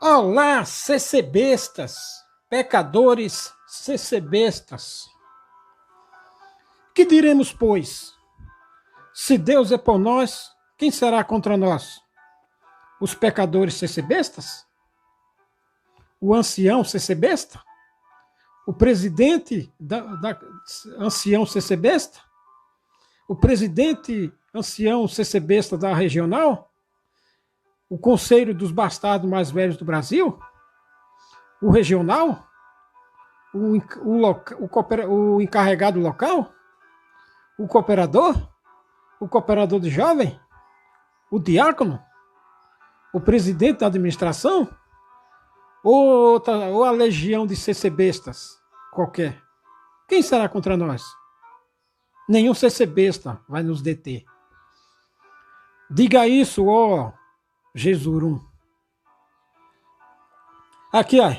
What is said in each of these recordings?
Olá, CCBistas, pecadores CCBistas. Que diremos, pois? Se Deus é por nós, quem será contra nós? Os pecadores CCBistas? O ancião CCBista? O presidente da ancião CCBista? O presidente ancião CCBista da regional? O conselho dos bastardos mais velhos do Brasil? O regional? O encarregado local? O cooperador? O cooperador de jovem? O diácono? O presidente da administração? Ou a legião de CCBistas qualquer? Quem será contra nós? Nenhum CCBista vai nos deter. Diga isso, ó Jesurum. Aqui, ó.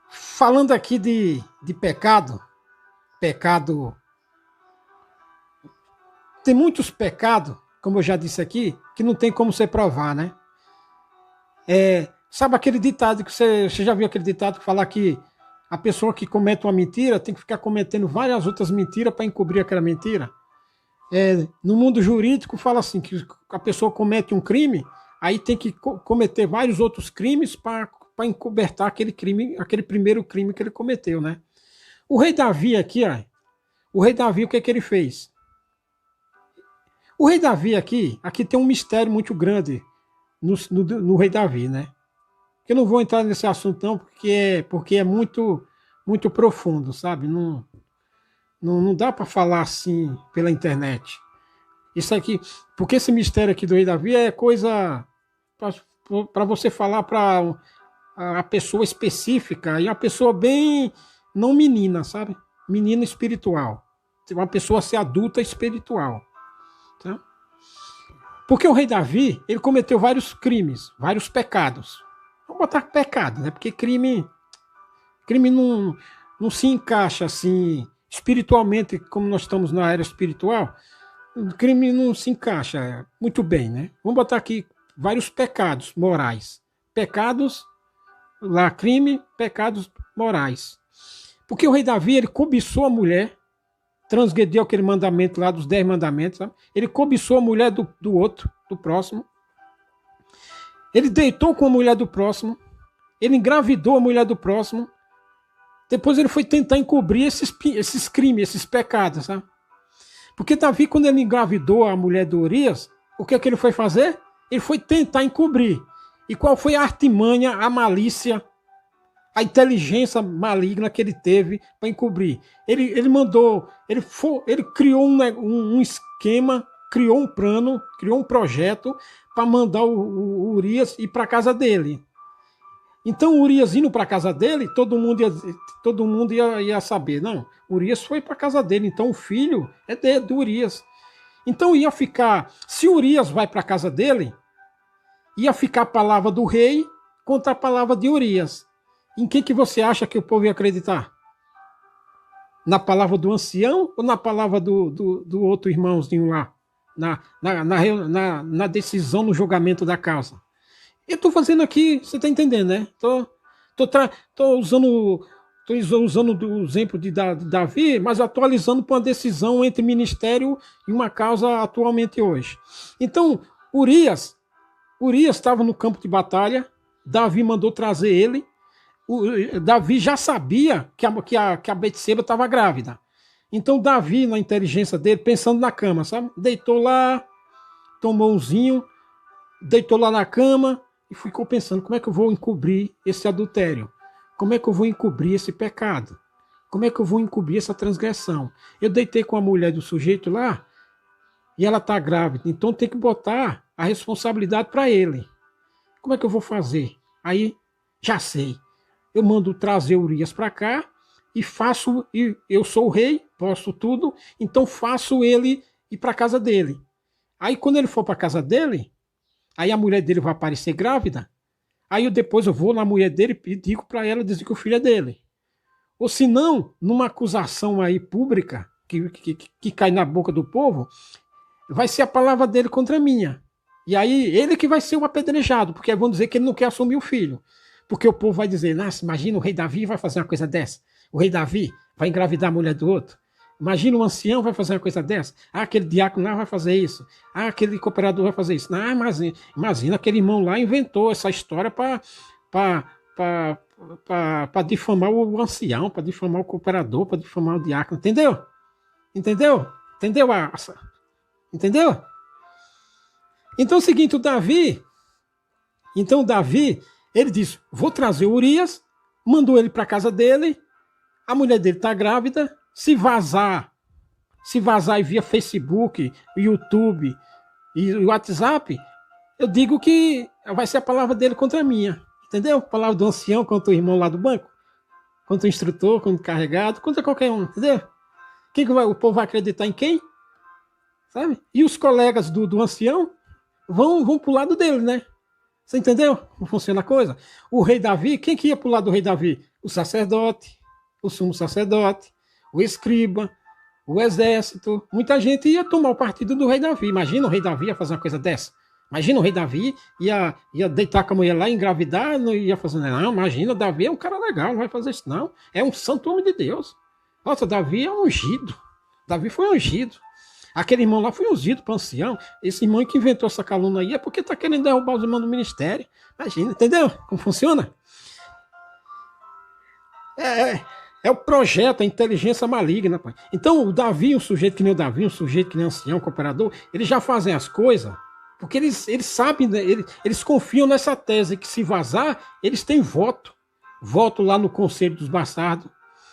Falando aqui de pecado, tem muitos pecados, como eu já disse aqui, que não tem como você provar, né? Sabe aquele ditado que você já viu aquele ditado que fala que a pessoa que comete uma mentira tem que ficar cometendo várias outras mentiras para encobrir aquela mentira? No mundo jurídico fala assim, que a pessoa comete um crime, aí tem que cometer vários outros crimes para encobertar aquele crime, aquele primeiro crime que ele cometeu, né? O rei Davi aqui, ó, o rei Davi, o que ele fez? O rei Davi aqui tem um mistério muito grande no rei Davi, né? Eu não vou entrar nesse assunto não, porque é muito, muito profundo, sabe? Não dá para falar assim pela internet. Isso aqui, porque esse mistério aqui do rei Davi é coisa para você falar para a pessoa específica, e uma pessoa bem, não menina, sabe? Menina espiritual. Uma pessoa ser adulta espiritual. Tá? Porque o rei Davi, ele cometeu vários crimes, vários pecados. Vamos botar pecado, né? Porque crime não se encaixa assim espiritualmente, como nós estamos na era espiritual. O crime não se encaixa muito bem, né? Vamos botar aqui vários pecados morais. Pecados, lá crime, pecados morais. Porque o rei Davi, ele cobiçou a mulher, transgrediu aquele mandamento lá dos 10 mandamentos, sabe? Ele cobiçou a mulher do outro, do próximo. Ele deitou com a mulher do próximo. Ele engravidou a mulher do próximo. Depois ele foi tentar encobrir esses crimes, esses pecados, sabe? Porque Davi, quando ele engravidou a mulher de Urias, o que ele foi fazer? Ele foi tentar encobrir. E qual foi a artimanha, a malícia, a inteligência maligna que ele teve para encobrir? Ele criou um esquema, criou um plano, criou um projeto para mandar o Urias ir para a casa dele. Então, Urias indo para a casa dele, todo mundo ia saber. Não, Urias foi para a casa dele, então o filho é do Urias. Então ia ficar, se Urias vai para a casa dele, ia ficar a palavra do rei contra a palavra de Urias. Em quem que você acha que o povo ia acreditar? Na palavra do ancião ou na palavra do outro irmãozinho lá? Na decisão, no julgamento da causa? Eu estou fazendo aqui, você está entendendo, né? Estou usando o exemplo de Davi, mas atualizando para uma decisão entre ministério e uma causa atualmente hoje. Então, Urias estava no campo de batalha, Davi mandou trazer ele. Davi já sabia que a Betseba estava grávida. Então, Davi, na inteligência dele, pensando na cama, sabe? Deitou lá, tomou umzinho, deitou lá na cama, e ficou pensando, como é que eu vou encobrir esse adultério? Como é que eu vou encobrir esse pecado? Como é que eu vou encobrir essa transgressão? Eu deitei com a mulher do sujeito lá, e ela está grávida, então tem que botar a responsabilidade para ele. Como é que eu vou fazer? Aí, já sei. Eu mando trazer Urias para cá, e eu sou o rei, posso tudo, então faço ele ir para a casa dele. Aí quando ele for para a casa dele, aí a mulher dele vai aparecer grávida, aí depois eu vou na mulher dele e digo para ela dizer que o filho é dele. Ou se não, numa acusação aí pública, que cai na boca do povo, vai ser a palavra dele contra a minha. E aí ele que vai ser o apedrejado, porque vão dizer que ele não quer assumir o filho. Porque o povo vai dizer, nossa, imagina o rei Davi vai fazer uma coisa dessa. O rei Davi vai engravidar a mulher do outro. Imagina um ancião vai fazer uma coisa dessa. Ah, aquele diácono lá vai fazer isso. Ah, aquele cooperador vai fazer isso. Não, imagina aquele irmão lá inventou essa história para difamar o ancião, para difamar o cooperador, para difamar o diácono. Entendeu? Entendeu? Entendeu? Entendeu? Então é o seguinte, o Davi, ele disse, vou trazer o Urias, mandou ele para casa dele, a mulher dele está grávida, se vazar e via Facebook, YouTube e WhatsApp, eu digo que vai ser a palavra dele contra a minha, entendeu? A palavra do ancião contra o irmão lá do banco, contra o instrutor, contra o carregado, contra qualquer um, entendeu? O povo vai acreditar em quem? Sabe? E os colegas do ancião vão pro lado dele, né? Você entendeu como funciona a coisa? O rei Davi, quem que ia pro lado do rei Davi? O sacerdote, o sumo sacerdote, o escriba, o exército. Muita gente ia tomar o partido do rei Davi. Imagina o rei Davi ia fazer uma coisa dessa. Imagina o rei Davi ia deitar com a mulher lá, engravidar, não ia fazer nada. Não, imagina, Davi é um cara legal, não vai fazer isso não. É um santo homem de Deus. Nossa, Davi é ungido. Davi foi ungido. Aquele irmão lá foi ungido para o ancião. Esse irmão que inventou essa calúnia aí é porque está querendo derrubar os irmãos do ministério. Imagina, entendeu como funciona? É o projeto, a inteligência maligna. Pai. Então, o Davi, um sujeito que nem o Davi, um sujeito que nem o ancião, cooperador, eles já fazem as coisas porque eles sabem, né, eles confiam nessa tese que se vazar, eles têm voto. Voto lá no Conselho dos Bastardos.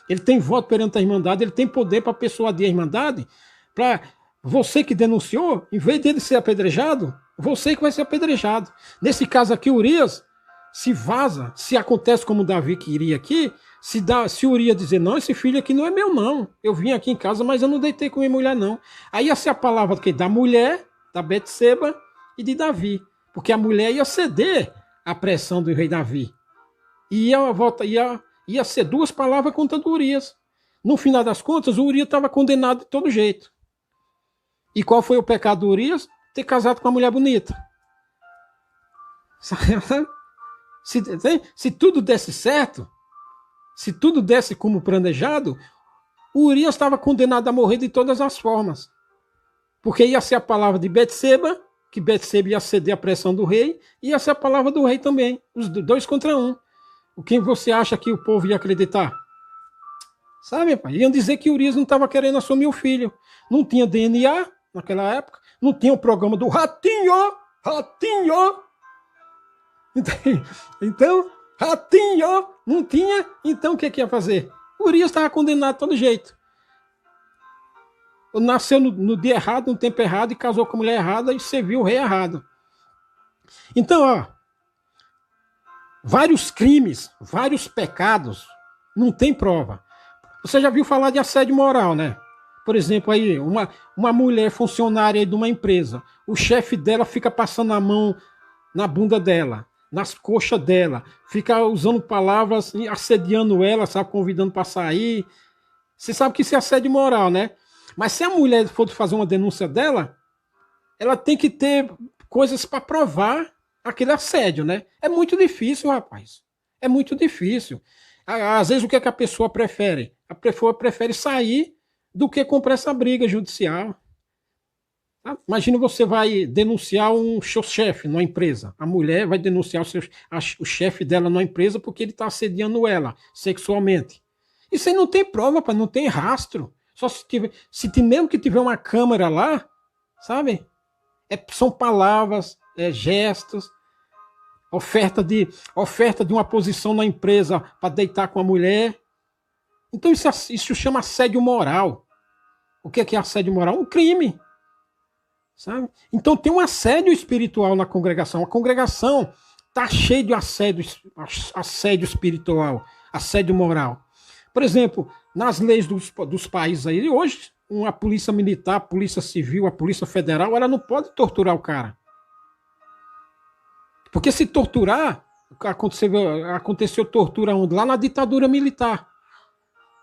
Ele tem voto perante a Irmandade, ele tem poder para persuadir a Irmandade, para você que denunciou, em vez dele ser apedrejado, você que vai ser apedrejado. Nesse caso aqui, Urias, se vaza, se acontece como o Davi queria aqui, se Urias dizer, não, esse filho aqui não é meu não, eu vim aqui em casa, mas eu não deitei com minha mulher não. Aí ia ser a palavra da mulher, da Betseba e de Davi, porque a mulher ia ceder à pressão do rei Davi. E ia ser duas palavras contra o Urias. No final das contas, o Urias estava condenado de todo jeito. E qual foi o pecado do Urias? Ter casado com uma mulher bonita. Se tudo desse certo, se tudo desse como planejado, o Urias estava condenado a morrer de todas as formas. Porque ia ser a palavra de Betseba, que Betseba ia ceder à pressão do rei, e ia ser a palavra do rei também. Os dois contra um. Quem você acha que o povo ia acreditar? Sabe, pai? Iam dizer que Urias não estava querendo assumir o filho. Não tinha DNA naquela época. Não tinha o programa do Ratinho. Então, Ratinho não tinha. Então o que ia fazer? Urias estava condenado de todo jeito. Nasceu no dia errado, no tempo errado, e casou com a mulher errada e serviu o rei errado. Então, ó, vários crimes, vários pecados, não tem prova. Você já viu falar de assédio moral, né? Por exemplo, aí, uma mulher funcionária aí de uma empresa, o chefe dela fica passando a mão na bunda dela, nas coxas dela, fica usando palavras, assediando ela, sabe, convidando para sair. Você sabe que isso é assédio moral, né? Mas se a mulher for fazer uma denúncia dela, ela tem que ter coisas para provar aquele assédio, né? É muito difícil, rapaz. É muito difícil. Às vezes, o que é que a pessoa prefere? A pessoa prefere sair do que comprar essa briga judicial. Tá? Imagina você vai denunciar um seu chefe numa empresa. A mulher vai denunciar o chefe dela numa empresa porque ele está assediando ela sexualmente. Isso aí não tem prova, rapaz, não tem rastro. Só mesmo que tiver uma câmera lá, sabe? São palavras, gestos, oferta de uma posição na empresa para deitar com a mulher. Então isso chama assédio moral. O que é assédio moral? Um crime. Sabe? Então tem um assédio espiritual na congregação. A congregação está cheia de assédio espiritual, assédio moral. Por exemplo, nas leis dos países aí, hoje, uma polícia militar, a polícia civil, a polícia federal, ela não pode torturar o cara. Porque se torturar, aconteceu tortura onde? Lá na ditadura militar.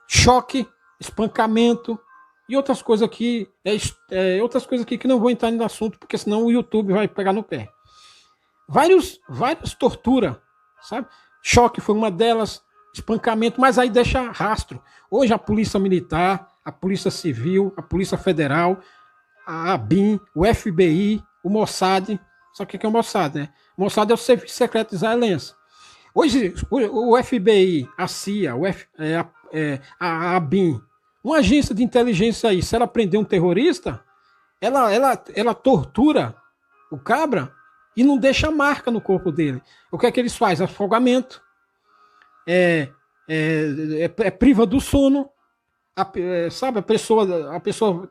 Choque, espancamento, e outras coisas aqui, outras coisas aqui que não vou entrar no assunto, porque senão o YouTube vai pegar no pé. Várias torturas, sabe? Choque foi uma delas, espancamento, mas aí deixa rastro. Hoje a Polícia Militar, a Polícia Civil, a Polícia Federal, a ABIN, o FBI, o Mossad, sabe o que é o Mossad, né? O Mossad é o Serviço Secreto israelense. Hoje, o FBI, a CIA, a ABIN, uma agência de inteligência aí, se ela prender um terrorista, ela tortura o cabra e não deixa marca no corpo dele. O que é que eles fazem? Afogamento, priva do sono, sabe, a pessoa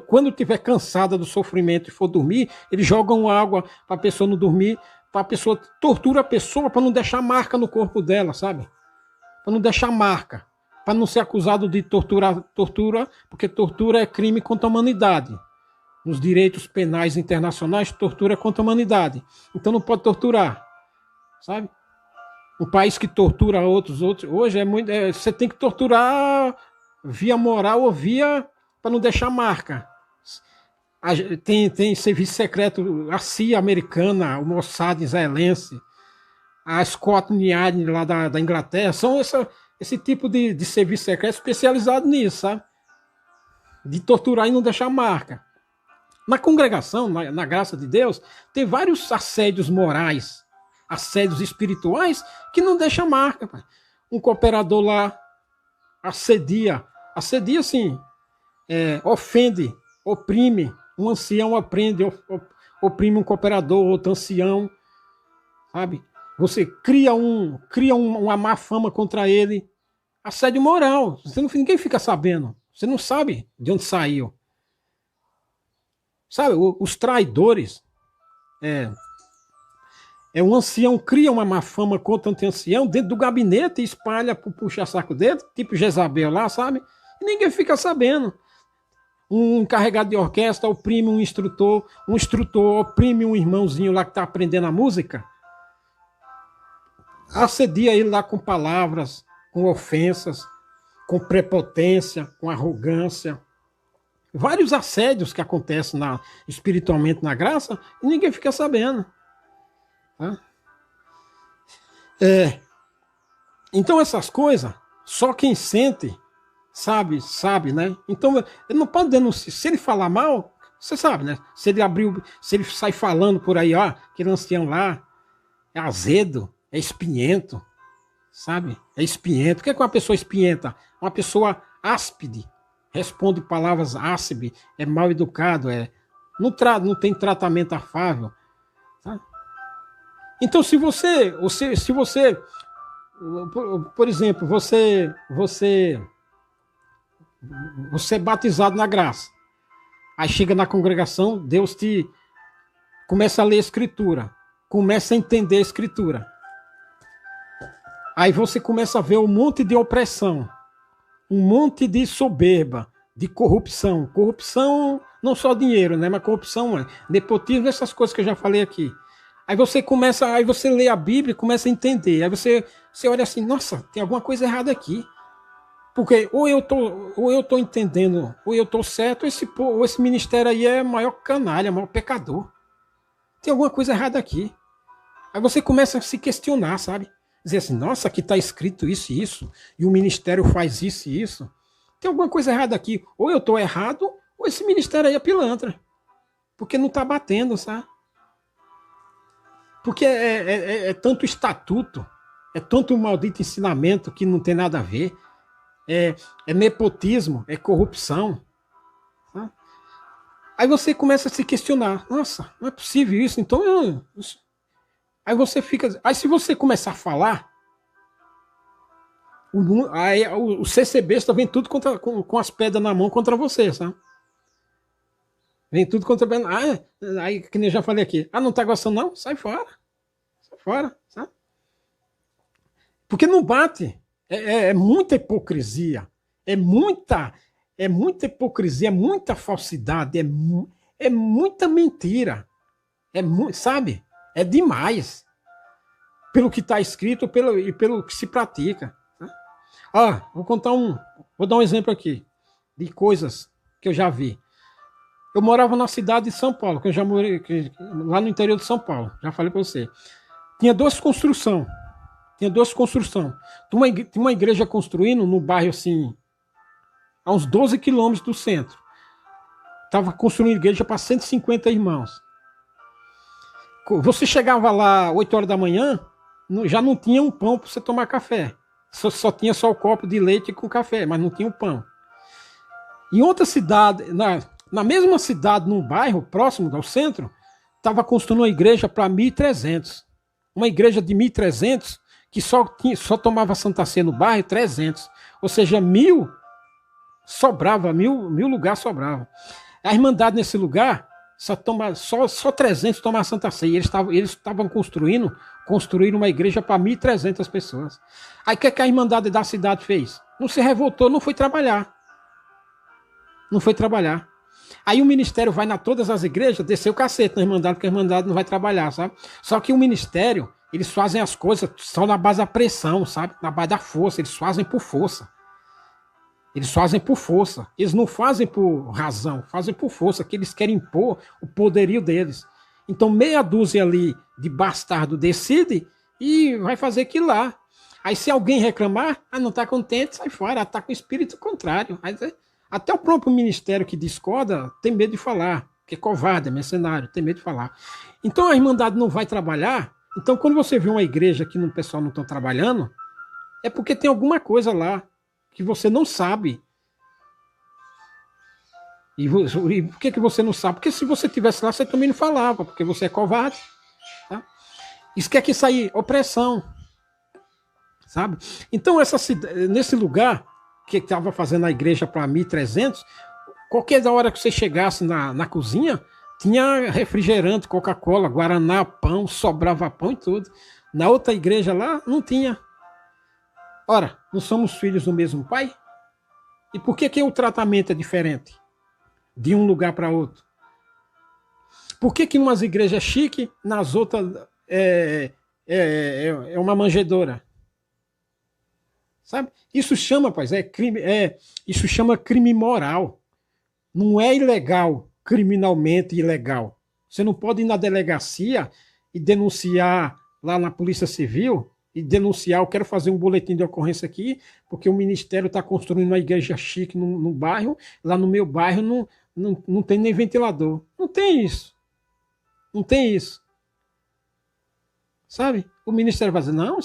quando estiver cansada do sofrimento e for dormir, eles jogam água para a pessoa não dormir, para a pessoa tortura a pessoa para não deixar marca no corpo dela, sabe? Para não deixar marca, para não ser acusado de tortura, porque tortura é crime contra a humanidade. Nos direitos penais internacionais, tortura é contra a humanidade. Então não pode torturar, sabe? Um país que tortura outros hoje você tem que torturar via moral ou via para não deixar marca. Tem serviço secreto, a CIA americana, o Mossad israelense, a Scotland Yard lá da Inglaterra, são esse tipo de serviço secreto especializado nisso, sabe? De torturar e não deixar marca. Na congregação, na graça de Deus, tem vários assédios morais, assédios espirituais que não deixam marca. Pai. Um cooperador lá assedia assim, ofende, oprime. Um ancião oprime um cooperador, outro ancião, sabe? Você cria uma má fama contra ele. Assédio moral. Ninguém fica sabendo. Você não sabe de onde saiu. Sabe, os traidores. Um ancião cria uma má fama contra um ancião dentro do gabinete e espalha pro puxa-saco dele, tipo Jezabel lá, sabe? E ninguém fica sabendo. Um encarregado de orquestra oprime um instrutor oprime um irmãozinho lá que está aprendendo a música, assedia ele lá com palavras, com ofensas, com prepotência, com arrogância. Vários assédios que acontecem espiritualmente na graça e ninguém fica sabendo. Tá? Então essas coisas, só quem sente sabe, né? Então ele não pode denunciar. Se ele falar mal, você sabe, né? Se ele sai falando por aí, ó, aquele ancião lá é azedo, é espinhento, sabe? É espinhento. O que é uma pessoa espinhenta? Uma pessoa áspide, responde palavras ácidas, é mal educado, não tem tratamento afável. Tá? Então, se você, por exemplo, você é batizado na graça, aí chega na congregação, Deus te começa a ler a Escritura, começa a entender a Escritura. Aí você começa a ver um monte de opressão, um monte de soberba, de corrupção. Corrupção, não só dinheiro, né? Mas corrupção, nepotismo, essas coisas que eu já falei aqui. Aí você lê a Bíblia e começa a entender. Aí você olha assim, nossa, tem alguma coisa errada aqui. Porque ou eu tô entendendo, ou eu tô certo, ou esse ministério aí é maior canalha, maior pecador. Tem alguma coisa errada aqui. Aí você começa a se questionar, sabe? Dizer assim, nossa, aqui está escrito isso e isso, e o ministério faz isso e isso. Tem alguma coisa errada aqui. Ou eu estou errado, ou esse ministério aí é pilantra. Porque não está batendo, sabe? Porque é tanto estatuto, é tanto maldito ensinamento que não tem nada a ver. É nepotismo, é corrupção. Sabe? Aí você começa a se questionar. Nossa, não é possível isso. Então Aí você fica. Aí se você começar a falar, o CCB está vem tudo com as pedras na mão contra você, sabe? Vem tudo contra. Aí, que nem eu já falei aqui. Não tá gostando, não? Sai fora. Sai fora, sabe? Porque não bate. É muita hipocrisia. É muita hipocrisia, é muita falsidade, é muita mentira. Sabe? É demais. Pelo que está escrito e pelo que se pratica. Vou dar um exemplo aqui. de coisas que eu já vi. Eu morava na cidade de São Paulo, que eu já morei lá no interior de São Paulo, já falei para você. Tinha duas construções. Tinha uma igreja construindo no bairro assim, a uns 12 quilômetros do centro. Estava construindo igreja para 150 irmãos. Você chegava lá 8 horas da manhã, já não tinha um pão para você tomar café. Só tinha só o copo de leite com café, mas não tinha o pão. Em outra cidade, na mesma cidade, num bairro próximo ao centro, estava construindo uma igreja para 1.300. Uma igreja de 1.300 que só tomava Santa Ceia no bairro, 300. Ou seja, 1.000 sobrava, 1.000 lugares sobravam. A Irmandade nesse lugar, só 300 tomavam Santa Ceia. Eles estavam construindo uma igreja para 1.300 pessoas. Aí o que a Irmandade da cidade fez? Não se revoltou, não foi trabalhar. Aí o ministério vai todas as igrejas, descer o cacete na Irmandade, porque a Irmandade não vai trabalhar, sabe? Só que o ministério, eles fazem as coisas só na base da pressão, sabe? Na base da força, eles fazem por força. Eles não fazem por razão, fazem por força, que eles querem impor o poderio deles. Então meia dúzia ali de bastardo decide e vai fazer aquilo lá. Aí se alguém reclamar, não está contente, sai fora, está com o espírito contrário. Até o próprio ministério que discorda tem medo de falar, que é covarde, é mercenário, tem medo de falar. Então a Irmandade não vai trabalhar. Então quando você vê uma igreja que o pessoal não está trabalhando, é porque tem alguma coisa lá que você não sabe. E por que você não sabe? Porque se você estivesse lá, você também não falava, porque você é covarde. Tá? Isso quer que isso aí, opressão. Sabe? Então nesse lugar que estava fazendo a igreja para 1.300, qualquer hora que você chegasse na cozinha, tinha refrigerante, Coca-Cola, Guaraná, pão, sobrava pão e tudo. Na outra igreja lá, não tinha. Ora, não somos filhos do mesmo pai? E por que o tratamento é diferente de um lugar para outro? Por que em umas igrejas é chique, nas outras é uma manjedoura? Sabe? Isso chama, rapaz, isso chama crime moral. Não é ilegal, criminalmente ilegal. Você não pode ir na delegacia e denunciar lá na Polícia Civil e denunciar, eu quero fazer um boletim de ocorrência aqui, porque o Ministério está construindo uma igreja chique no bairro, lá no meu bairro não tem nem ventilador. Não tem isso. Sabe? O Ministério vai dizer, não,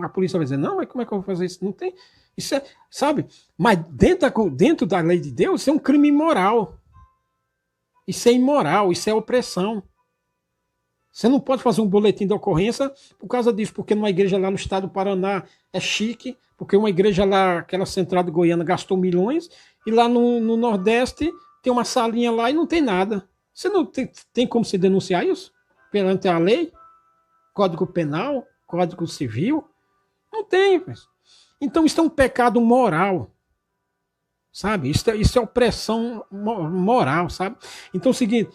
a polícia vai dizer, não, mas como é que eu vou fazer isso? Não tem. Isso é, sabe? Mas dentro da lei de Deus, isso é um crime imoral. Isso é imoral, isso é opressão. Você não pode fazer um boletim de ocorrência por causa disso, porque numa igreja lá no estado do Paraná é chique, porque uma igreja lá, aquela central de Goiânia, gastou milhões, e lá no Nordeste tem uma salinha lá e não tem nada. Você não tem como se denunciar isso perante a lei? Código Penal, Código Civil? Não tem. Então isso é um pecado moral. Sabe? Isso é opressão moral, sabe? Então é o seguinte,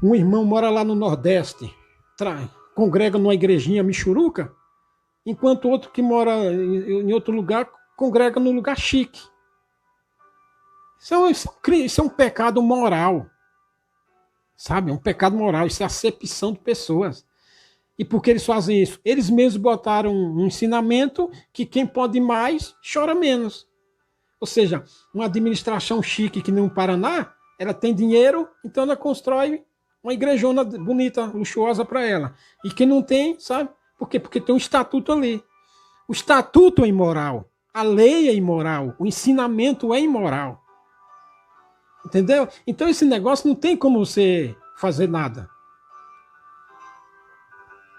um irmão mora lá no Nordeste, congrega numa igrejinha michuruca, enquanto outro que mora em outro lugar congrega num lugar chique. Isso é um pecado moral. Sabe? É um pecado moral, isso é acepção de pessoas. E por que eles fazem isso? Eles mesmos botaram um ensinamento que quem pode mais, chora menos. Ou seja, uma administração chique que nem o Paraná, ela tem dinheiro, então ela constrói uma igrejona bonita, luxuosa para ela. E quem não tem, sabe? Por quê? Porque tem um estatuto ali. O estatuto é imoral. A lei é imoral. O ensinamento é imoral. Entendeu? Então esse negócio não tem como você fazer nada.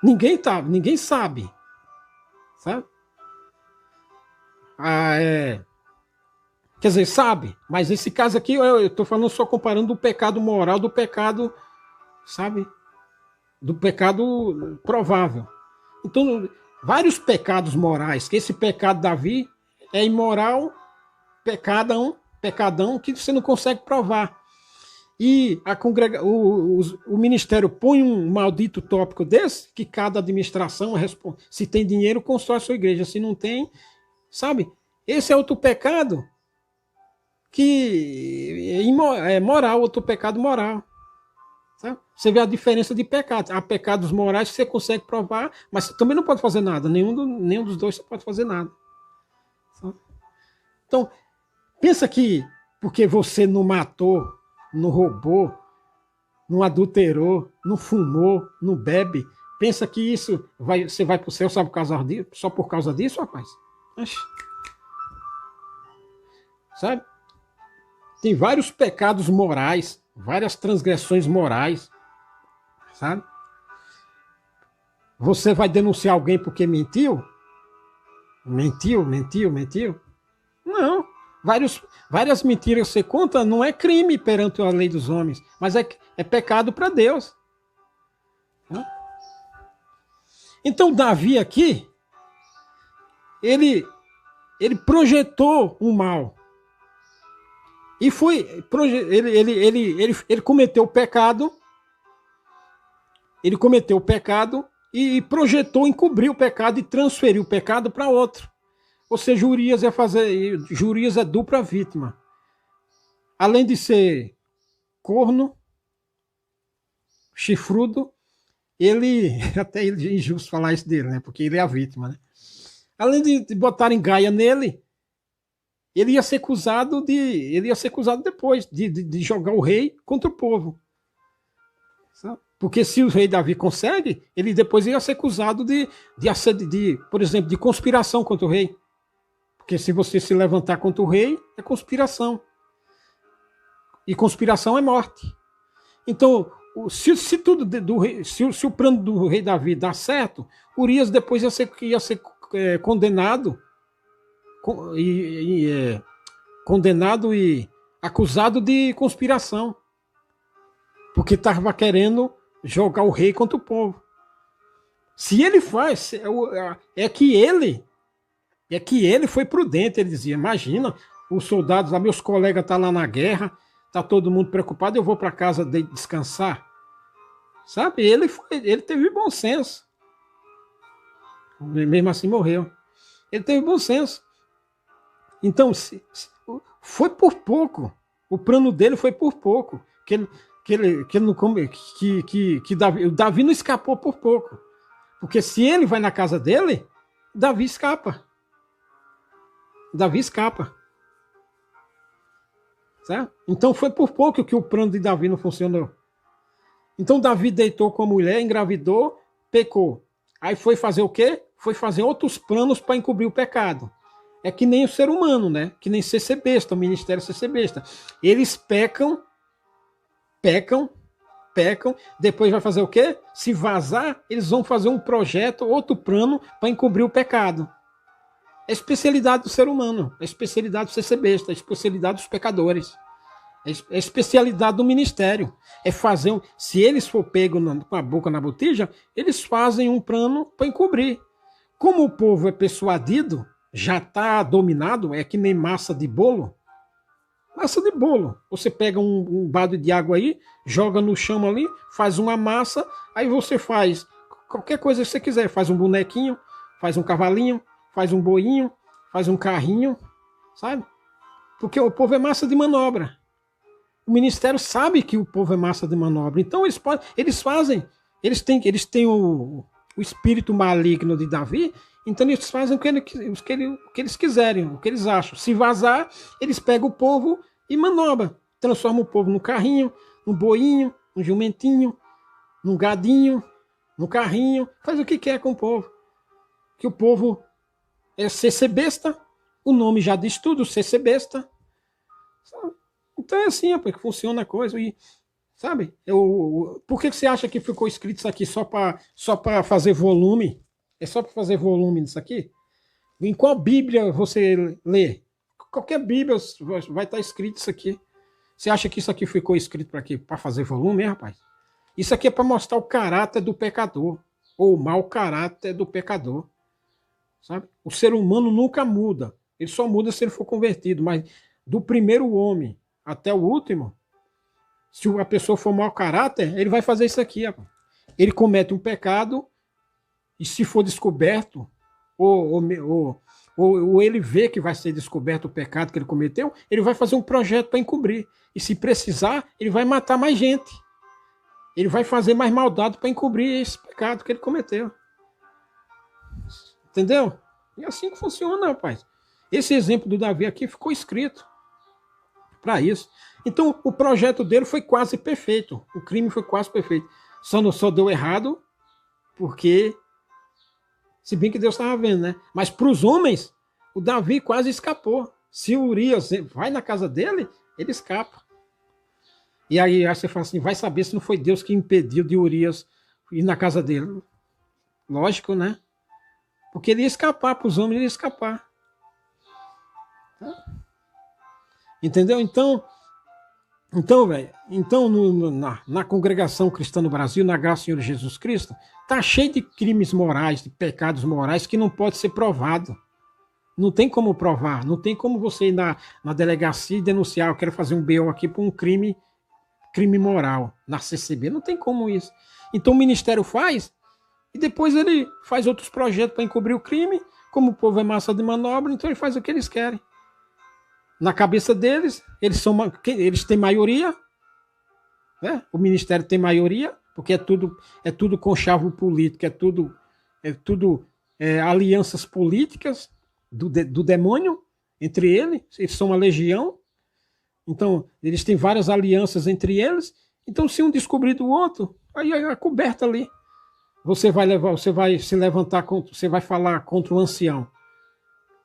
Ninguém sabe. Sabe? Quer dizer, sabe, mas esse caso aqui, eu estou falando só comparando o pecado moral do pecado, sabe? Do pecado provável. Então, vários pecados morais, que esse pecado Davi é imoral, pecadão que você não consegue provar. E o ministério põe um maldito tópico desse, que cada administração, se tem dinheiro, constrói a sua igreja. Se não tem, sabe? Esse é outro pecado que é moral, outro pecado moral. Sabe? Você vê a diferença de pecados. Há pecados morais que você consegue provar, mas você também não pode fazer nada. Nenhum dos dois você pode fazer nada. Sabe? Então, pensa que porque você não matou, não roubou, não adulterou, não fumou, não bebe, pensa que você vai para o céu só por causa disso, rapaz? Oxi. Sabe? Tem vários pecados morais, várias transgressões morais, sabe? Você vai denunciar alguém porque mentiu? Mentiu? Não. Várias mentiras que você conta não é crime perante a lei dos homens, mas é pecado para Deus. Então Davi aqui, ele projetou um mal. E ele cometeu o pecado. Ele cometeu o pecado e projetou encobrir o pecado e transferir o pecado para outro. Ou seja, Urias é dupla vítima. Além de ser corno, chifrudo, até é injusto falar isso dele, né? Porque ele é a vítima, né? Além de botarem gaia nele, ele ia ser acusado depois de jogar o rei contra o povo. Sabe? Porque se o rei Davi consegue, ele depois ia ser acusado por exemplo, de conspiração contra o rei. Porque se você se levantar contra o rei, é conspiração. E conspiração é morte. Então, se o plano do rei Davi dá certo, Urias depois ia ser condenado e acusado de conspiração, porque estava querendo jogar o rei contra o povo. Se ele faz, é que ele foi prudente. Ele dizia: imagina, os soldados, meus colegas estão lá na guerra, está todo mundo preocupado, eu vou para casa descansar. Sabe? Ele teve bom senso. Mesmo assim morreu. Ele teve bom senso. Então, foi por pouco. O plano dele foi por pouco. Davi não escapou por pouco. Porque se ele vai na casa dele, Davi escapa. Certo? Então foi por pouco que o plano de Davi não funcionou. Então Davi deitou com a mulher, engravidou, pecou. Aí foi fazer o quê? Foi fazer outros planos para encobrir o pecado. É que nem o ser humano, né? Que nem CC besta, o ministério CC besta. Eles pecam, depois vai fazer o quê? Se vazar, eles vão fazer um projeto, outro plano para encobrir o pecado. É a especialidade do ser humano, é a especialidade do CC besta, é a especialidade dos pecadores. É a especialidade do ministério. É fazer. Se eles for pegos com a boca na botija, eles fazem um plano para encobrir. Como o povo é persuadido, já está dominado, é que nem massa de bolo. Massa de bolo. Você pega um balde de água aí, joga no chão ali, faz uma massa, aí você faz qualquer coisa que você quiser. Faz um bonequinho, faz um cavalinho, faz um boinho, faz um carrinho, sabe? Porque o povo é massa de manobra. O ministério sabe que o povo é massa de manobra. Então eles têm o espírito maligno de Davi, então eles fazem o que eles quiserem, o que eles acham. Se vazar, eles pegam o povo e manobram. Transformam o povo no carrinho, no boinho, no jumentinho, no gadinho, no carrinho. Faz o que quer com o povo. Que o povo é CC besta, o nome já diz tudo, CC besta. Então é assim, rapaz, que funciona a coisa. E, sabe, por que você acha que ficou escrito isso aqui só para fazer volume? É só para fazer volume nisso aqui? Em qual Bíblia você lê? Qualquer Bíblia vai estar escrito isso aqui. Você acha que isso aqui ficou escrito para quê? Para fazer volume, hein, rapaz? Isso aqui é para mostrar o caráter do pecador, ou o mau caráter do pecador. Sabe? O ser humano nunca muda. Ele só muda se ele for convertido. Mas do primeiro homem até o último, se a pessoa for mau caráter, ele vai fazer isso aqui. Rapaz. Ele comete um pecado e se for descoberto, ou ou ele vê que vai ser descoberto o pecado que ele cometeu, ele vai fazer um projeto para encobrir. E se precisar, ele vai matar mais gente. Ele vai fazer mais maldade para encobrir esse pecado que ele cometeu. Entendeu? E é assim que funciona, rapaz. Esse exemplo do Davi aqui ficou escrito para isso. Então, o projeto dele foi quase perfeito. O crime foi quase perfeito. Só deu errado porque, se bem que Deus estava vendo, né? Mas para os homens, o Davi quase escapou. Se o Urias vai na casa dele, ele escapa. E aí você fala assim, vai saber se não foi Deus que impediu de Urias ir na casa dele. Lógico, né? Porque ele ia escapar, para os homens ele ia escapar. Entendeu? Então velho, na congregação cristã no Brasil, na graça do Senhor Jesus Cristo, tá cheio de crimes morais, de pecados morais que não pode ser provado. Não tem como provar, não tem como você ir na delegacia e denunciar, eu quero fazer um BO aqui por um crime moral, na CCB, não tem como isso. Então o ministério faz, e depois ele faz outros projetos para encobrir o crime, como o povo é massa de manobra, então ele faz o que eles querem. Na cabeça deles, eles têm maioria, né? O ministério tem maioria, porque é tudo conchavo político, é tudo alianças políticas do demônio entre eles são uma legião, então eles têm várias alianças entre eles, então se um descobrir do outro, aí é a coberta ali. Você vai se levantar, você vai falar contra o ancião,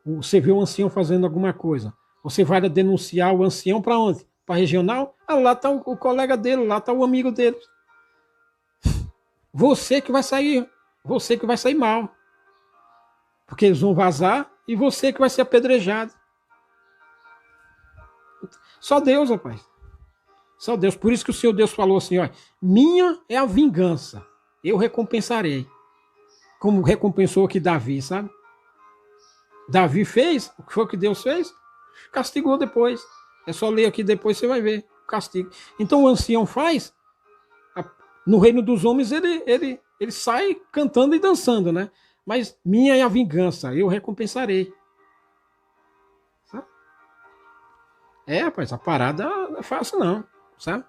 você vê o ancião fazendo alguma coisa, você vai denunciar o ancião para onde? Para regional? Ah, lá está o colega dele, lá está o amigo dele. Você que vai sair mal. Porque eles vão vazar e você que vai ser apedrejado. Só Deus, rapaz. Só Deus. Por isso que o Senhor Deus falou assim, ó, minha é a vingança, eu recompensarei. Como recompensou aqui Davi, sabe? Davi fez o que foi que Deus fez, castigou depois. É só ler aqui depois, você vai ver o castigo. Então o ancião faz, no reino dos homens ele sai cantando e dançando, né? Mas minha é a vingança, eu recompensarei. Sabe? Rapaz, a parada não é fácil não, sabe?